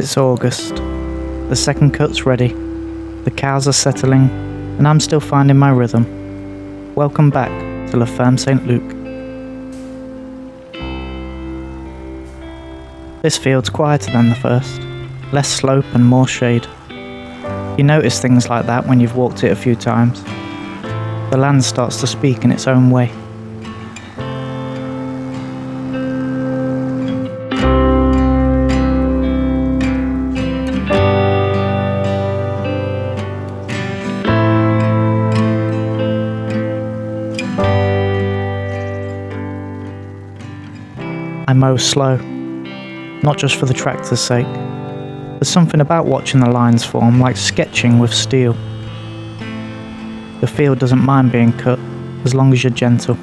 It's August. The second cut's ready. The cows are settling, and I'm still finding my rhythm. Welcome back to La Ferme St. Luc. This field's quieter than the first, less slope and more shade. You notice things like that when you've walked it a few times. The land starts to speak in its own way. I mow slow, not just for the tractor's sake. There's something about watching the lines form, like sketching with steel. The field doesn't mind being cut, as long as you're gentle.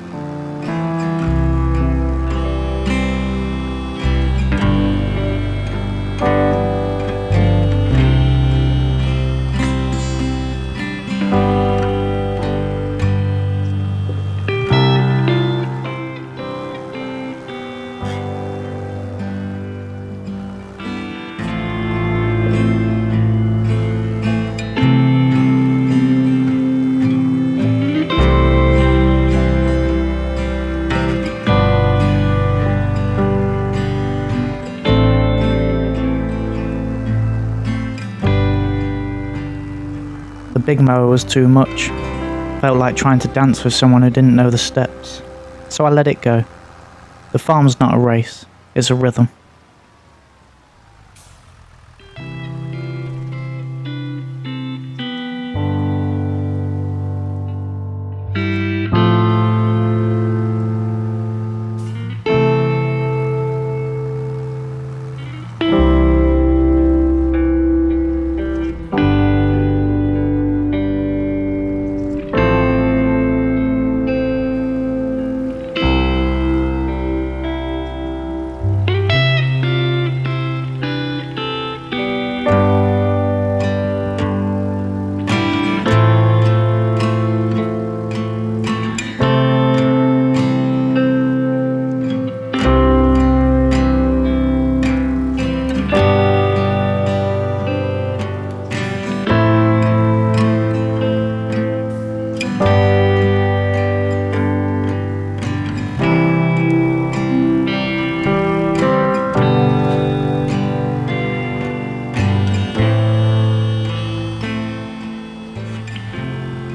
The big mower was too much. Felt like trying to dance with someone who didn't know the steps. So I let it go. The farm's not a race, it's a rhythm.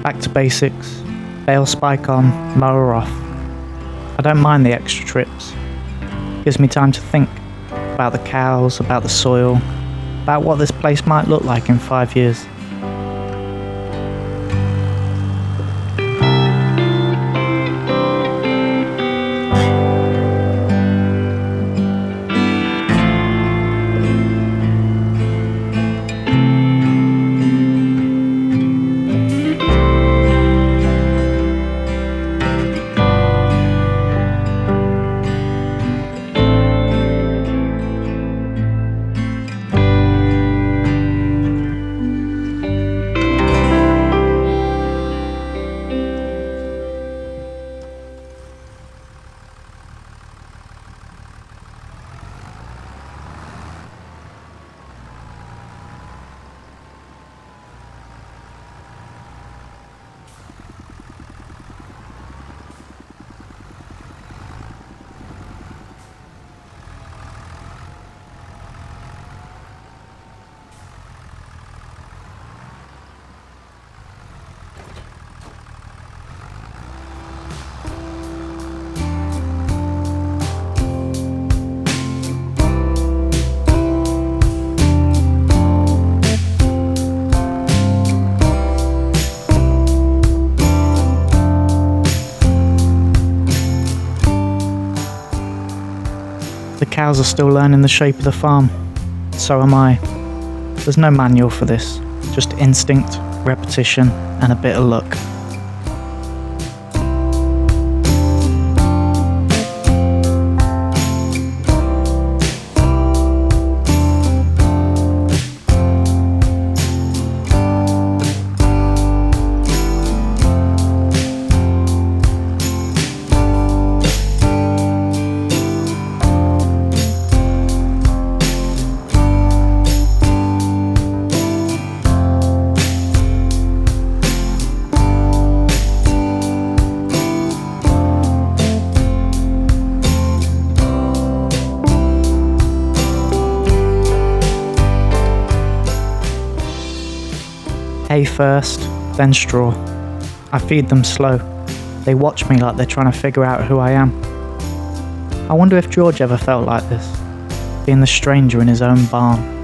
Back to basics, bale spike on, mower off. I don't mind the extra trips. Gives me time to think about the cows, about the soil, about what this place might look like in 5 years. The cows are still learning the shape of the farm. So am I. There's no manual for this, just instinct, repetition, and a bit of luck. Hay first, then straw. I feed them slow. They watch me like they're trying to figure out who I am. I wonder if George ever felt like this, being the stranger in his own barn.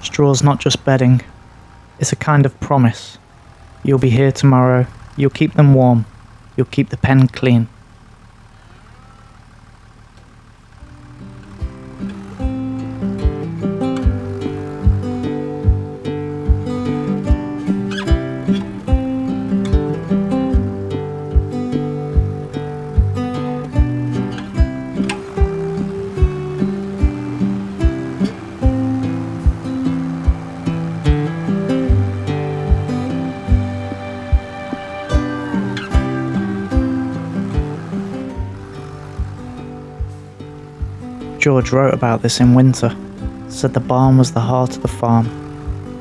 Straw's not just bedding, it's a kind of promise. You'll be here tomorrow, you'll keep them warm, you'll keep the pen clean. George wrote about this in winter, said the barn was the heart of the farm.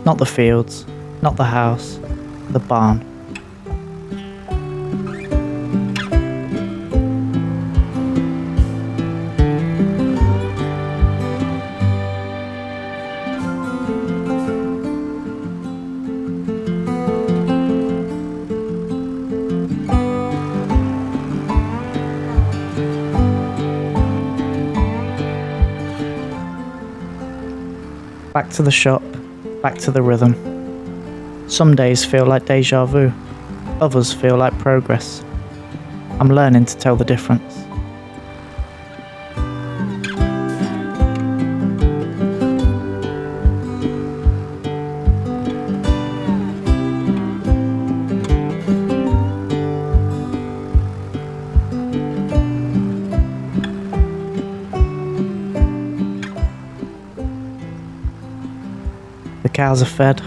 Not the fields, not the house, the barn. Back to the shop, back to the rhythm. Some days feel like deja vu, others feel like progress. I'm learning to tell the difference. The cows are fed,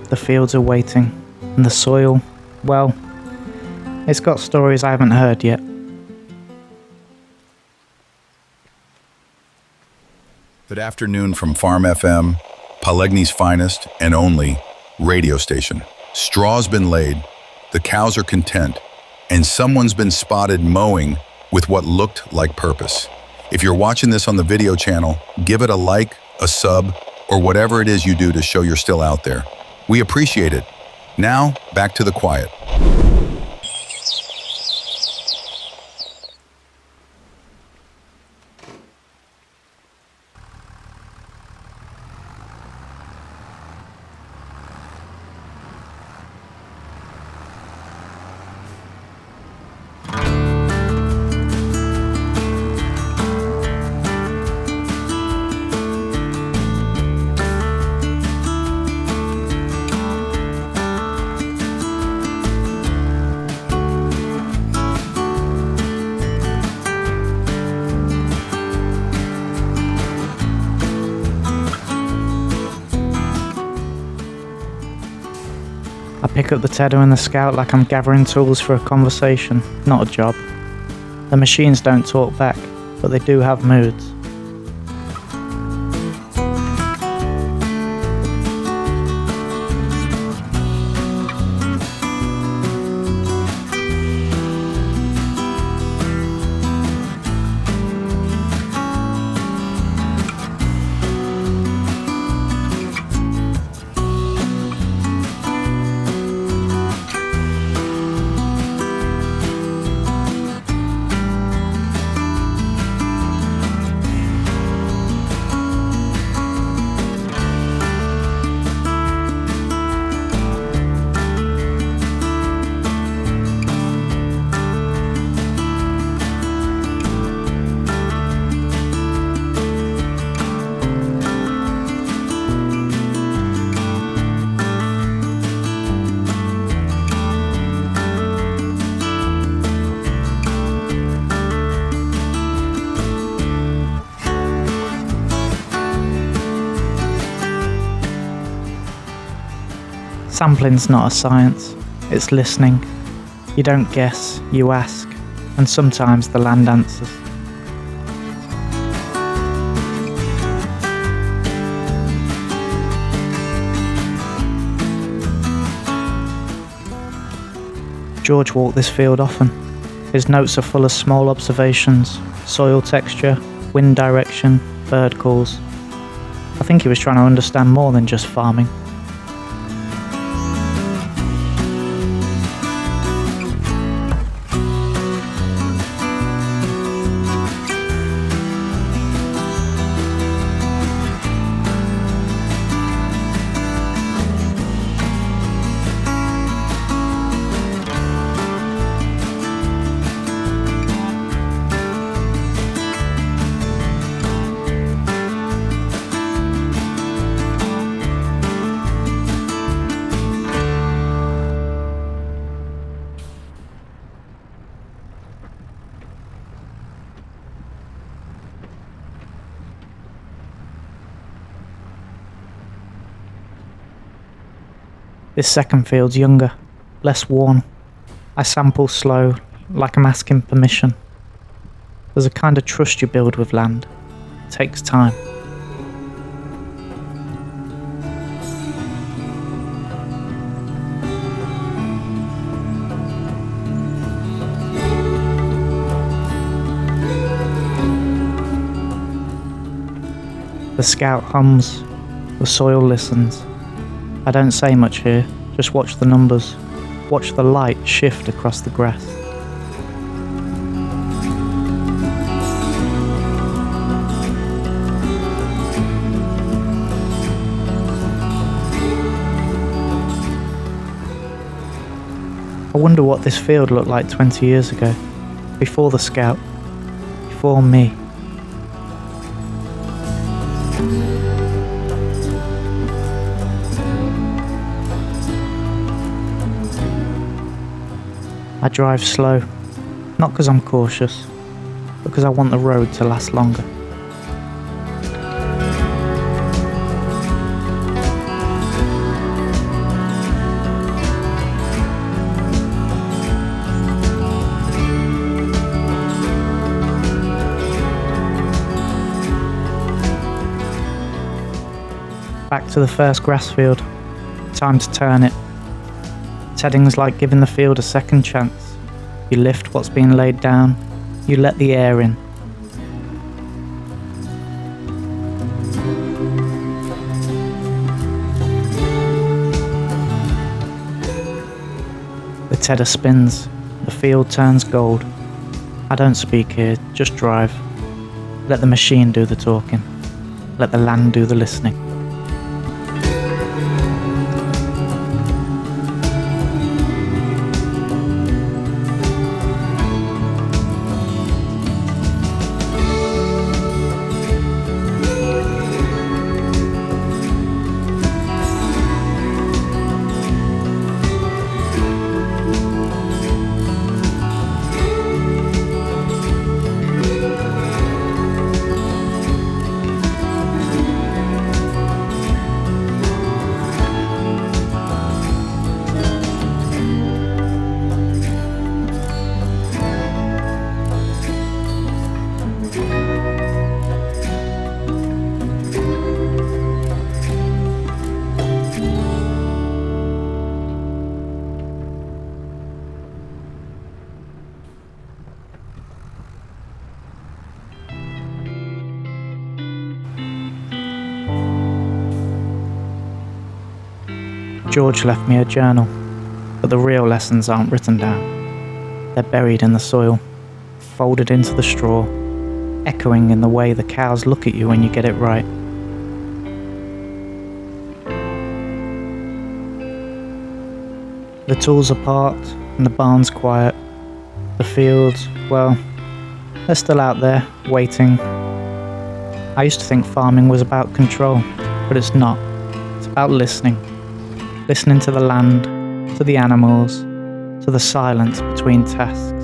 the fields are waiting, and the soil, well, it's got stories I haven't heard yet. Good afternoon from Farm FM, Pallegney's finest and only radio station. Straw's been laid, the cows are content, and someone's been spotted mowing with what looked like purpose. If you're watching this on the video channel, give it a like, a sub, or whatever it is you do to show you're still out there. We appreciate it. Now, back to the quiet. I pick up the tedder and the scout like I'm gathering tools for a conversation, not a job. The machines don't talk back, but they do have moods. Sampling's not a science, it's listening. You don't guess, you ask, and sometimes the land answers. George walked this field often. His notes are full of small observations, soil texture, wind direction, bird calls. I think he was trying to understand more than just farming. This second field's younger, less worn. I sample slow, like I'm asking permission. There's a kind of trust you build with land. It takes time. The scout hums, the soil listens. I don't say much here, just watch the numbers, watch the light shift across the grass. I wonder what this field looked like 20 years ago, before the scout, before me. I drive slow, not because I'm cautious, but because I want the road to last longer. Back to the first grass field, time to turn it. Tedding's like giving the field a second chance. You lift what's being laid down, you let the air in. The tedder spins, the field turns gold. I don't speak here, just drive. Let the machine do the talking. Let the land do the listening. George left me a journal, but the real lessons aren't written down. They're buried in the soil, folded into the straw, echoing in the way the cows look at you when you get it right. The tools are parked and the barn's quiet. The fields, well, they're still out there, waiting. I used to think farming was about control, but it's not. It's about listening. Listening to the land, to the animals, to the silence between tasks.